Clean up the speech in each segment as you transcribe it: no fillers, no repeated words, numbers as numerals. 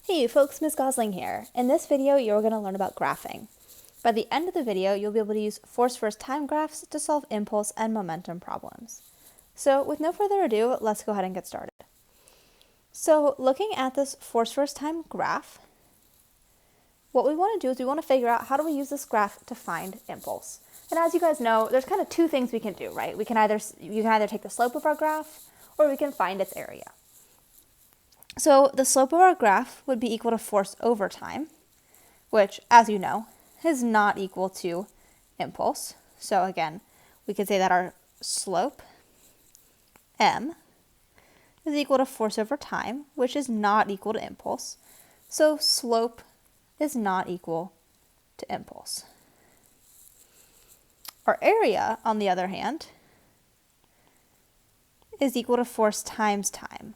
Hey folks, Ms. Gosling here. In this video, you're going to learn about graphing. By the end of the video, you'll be able to use force versus time graphs to solve impulse and momentum problems. So with no further ado, let's go ahead and get started. So looking at this force versus time graph, what we want to do is we want to figure out how do we use this graph to find impulse. And as you guys know, there's kind of two things we can do, right? You can either take the slope of our graph or we can find its area. So the slope of our graph would be equal to force over time, which, as you know, is not equal to impulse. So again, we could say that our slope, m, is equal to force over time, which is not equal to impulse. So slope is not equal to impulse. Our area, on the other hand, is equal to force times time,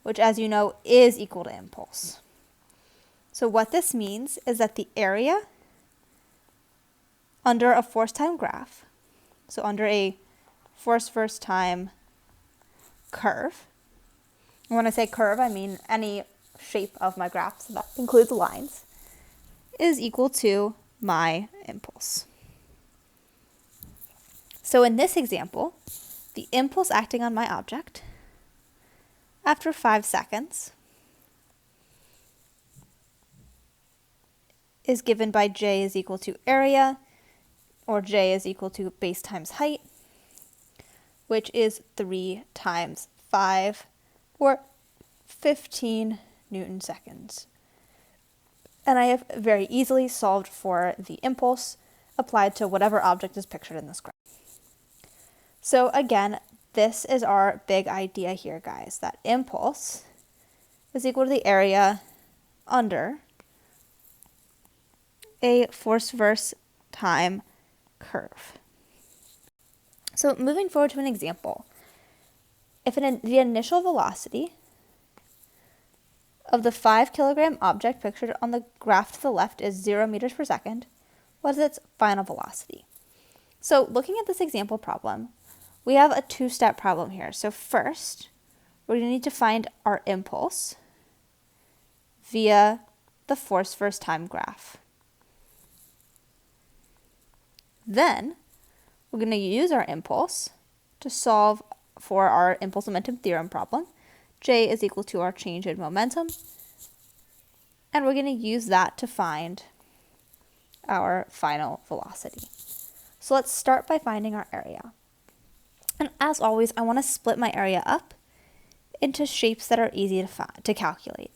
which, as you know, is equal to impulse. So what this means is that the area under a force time graph, so under a force versus time curve, and when I say curve, I mean any shape of my graph, so that includes lines, is equal to my impulse. So in this example, the impulse acting on my object after 5 seconds is given by J is equal to area, or J is equal to base times height, which is 3 times 5, or 15 Newton seconds. And I have very easily solved for the impulse applied to whatever object is pictured in this graph. So again, this is our big idea here, guys, that impulse is equal to the area under a force versus time curve. So moving forward to an example, if the initial velocity of the 5 kilogram object pictured on the graph to the left is 0 meters per second, what is its final velocity? So looking at this example problem, we have a two-step problem here. So first, we're going to need to find our impulse via the force versus time graph. Then, we're going to use our impulse to solve for our impulse momentum theorem problem. J is equal to our change in momentum. And we're going to use that to find our final velocity. So let's start by finding our area. And as always, I want to split my area up into shapes that are easy to calculate.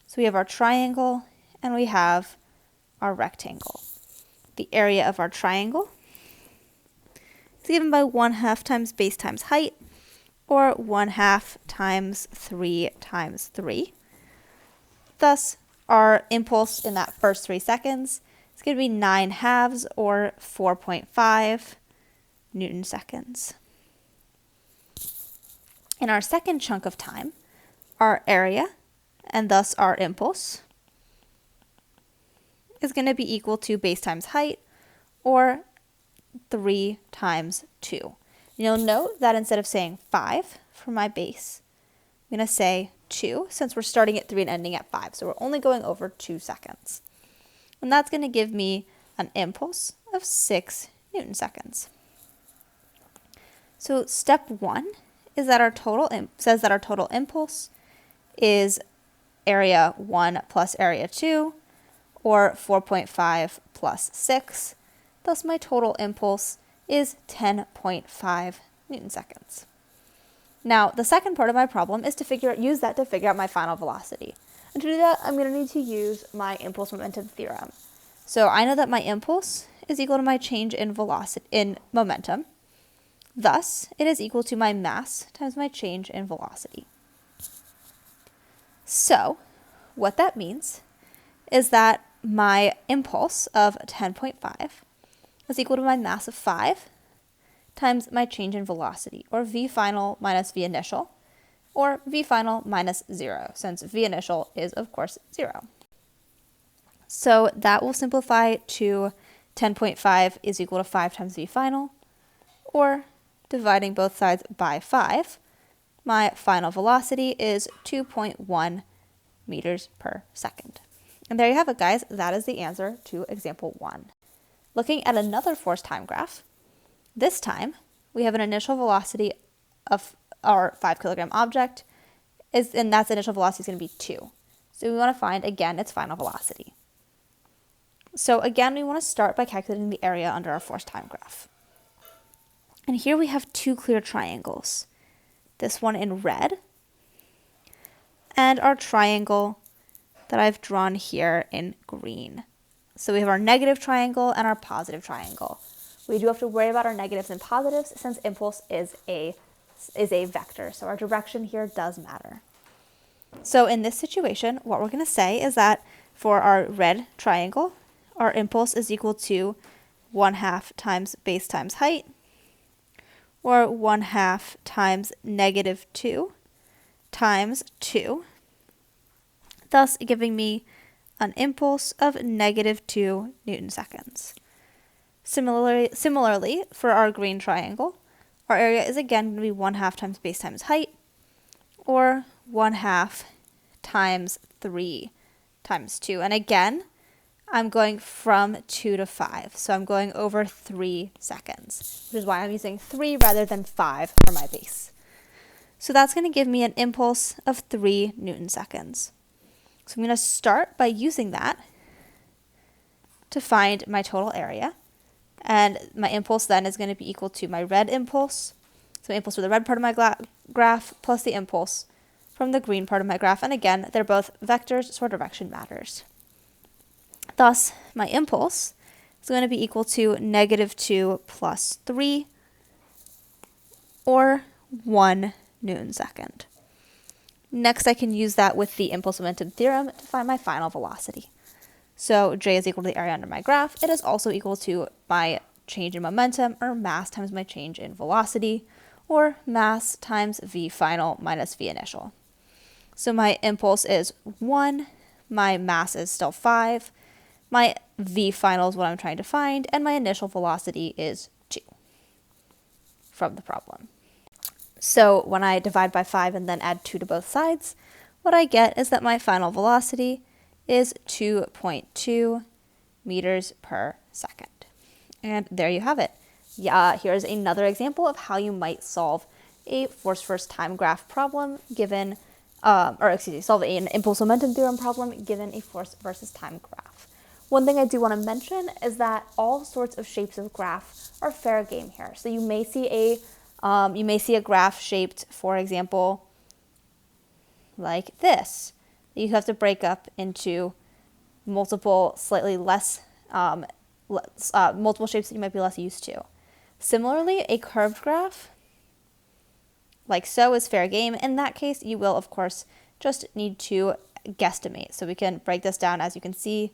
So we have our triangle and we have our rectangle. The area of our triangle is given by 1/2 times base times height, or 1/2 times 3 times 3. Thus, our impulse in that first 3 seconds is going to be 9/2, or 4.5 Newton seconds. In our second chunk of time, our area, and thus our impulse, is going to be equal to base times height, or 3 times 2. You'll note that instead of saying 5 for my base, I'm going to say 2, since we're starting at 3 and ending at 5, so we're only going over 2 seconds. And that's going to give me an impulse of 6 Newton seconds. So step 1 is that our total says that our total impulse is area 1 plus area 2, or 4.5 plus 6. Thus, my total impulse is 10.5 Newton seconds. Now, the second part of my problem is to use that to figure out my final velocity. And to do that, I'm going to need to use my impulse momentum theorem. So I know that my impulse is equal to my change in velocity in momentum. Thus, it is equal to my mass times my change in velocity. So, what that means is that my impulse of 10.5 is equal to my mass of 5 times my change in velocity, or v final minus v initial, or v final minus 0, since v initial is, of course, 0. So that will simplify to 10.5 is equal to 5 times v final, or dividing both sides by 5, my final velocity is 2.1 meters per second. And there you have it, guys. That is the answer to example 1. Looking at another force time graph, this time we have an initial velocity of our 5 kilogram object, and that's initial velocity is going to be 2. So we want to find, again, its final velocity. So again, we want to start by calculating the area under our force time graph. And here we have 2 clear triangles. This one in red, and our triangle that I've drawn here in green. So we have our negative triangle and our positive triangle. We do have to worry about our negatives and positives since impulse is a vector. So our direction here does matter. So in this situation, what we're going to say is that for our red triangle, our impulse is equal to 1/2 times base times height, or 1/2 times -2 times 2, thus giving me an impulse of -2 Newton seconds. Similarly, for our green triangle, our area is again going to be 1/2 times base times height, or 1/2 times 3 times 2. And again, I'm going from 2 to 5, so I'm going over 3 seconds, which is why I'm using 3 rather than 5 for my base. So that's going to give me an impulse of 3 Newton seconds. So I'm going to start by using that to find my total area, and my impulse then is going to be equal to my red impulse, so my impulse for the red part of my graph plus the impulse from the green part of my graph, and again, they're both vectors, so our direction matters. Thus, my impulse is going to be equal to -2 plus 3, or 1 Newton second. Next, I can use that with the impulse momentum theorem to find my final velocity. So J is equal to the area under my graph. It is also equal to my change in momentum, or mass times my change in velocity, or mass times V final minus V initial. So my impulse is 1, my mass is still 5, my V final is what I'm trying to find, and my initial velocity is 2 from the problem. So when I divide by 5 and then add 2 to both sides, what I get is that my final velocity is 2.2 meters per second. And there you have it. Here's another example of how you might solve a force versus time graph problem given, solve an impulse momentum theorem problem given a force versus time graph. One thing I do want to mention is that all sorts of shapes of graph are fair game here. So you may see a graph shaped, for example, like this. You have to break up into multiple, slightly less, multiple shapes that you might be less used to. Similarly, a curved graph, like so, is fair game. In that case, you will, of course, just need to guesstimate. So we can break this down, as you can see,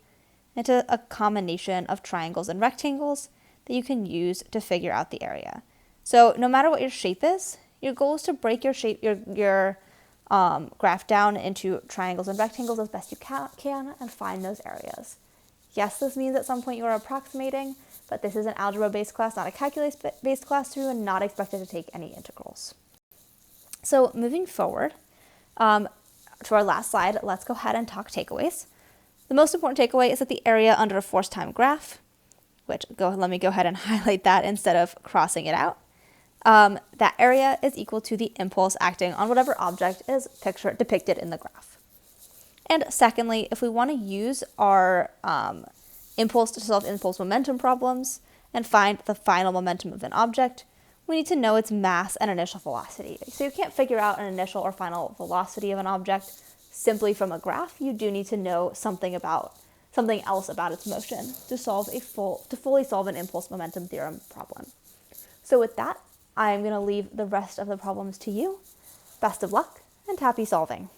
into a combination of triangles and rectangles that you can use to figure out the area. So no matter what your shape is, your goal is to break your shape, your graph down into triangles and rectangles as best you can and find those areas. Yes, this means at some point you are approximating, but this is an algebra-based class, not a calculus-based class, so you are not expected to take any integrals. So moving forward to our last slide, let's go ahead and talk takeaways. The most important takeaway is that the area under a force time graph, let me go ahead and highlight that instead of crossing it out. That area is equal to the impulse acting on whatever object is depicted in the graph. And secondly, if we want to use our impulse to solve impulse momentum problems and find the final momentum of an object, we need to know its mass and initial velocity. So you can't figure out an initial or final velocity of an object simply from a graph. You do need to know something else about its motion to fully solve an impulse momentum theorem problem. So with that, I'm going to leave the rest of the problems to you. Best of luck and happy solving.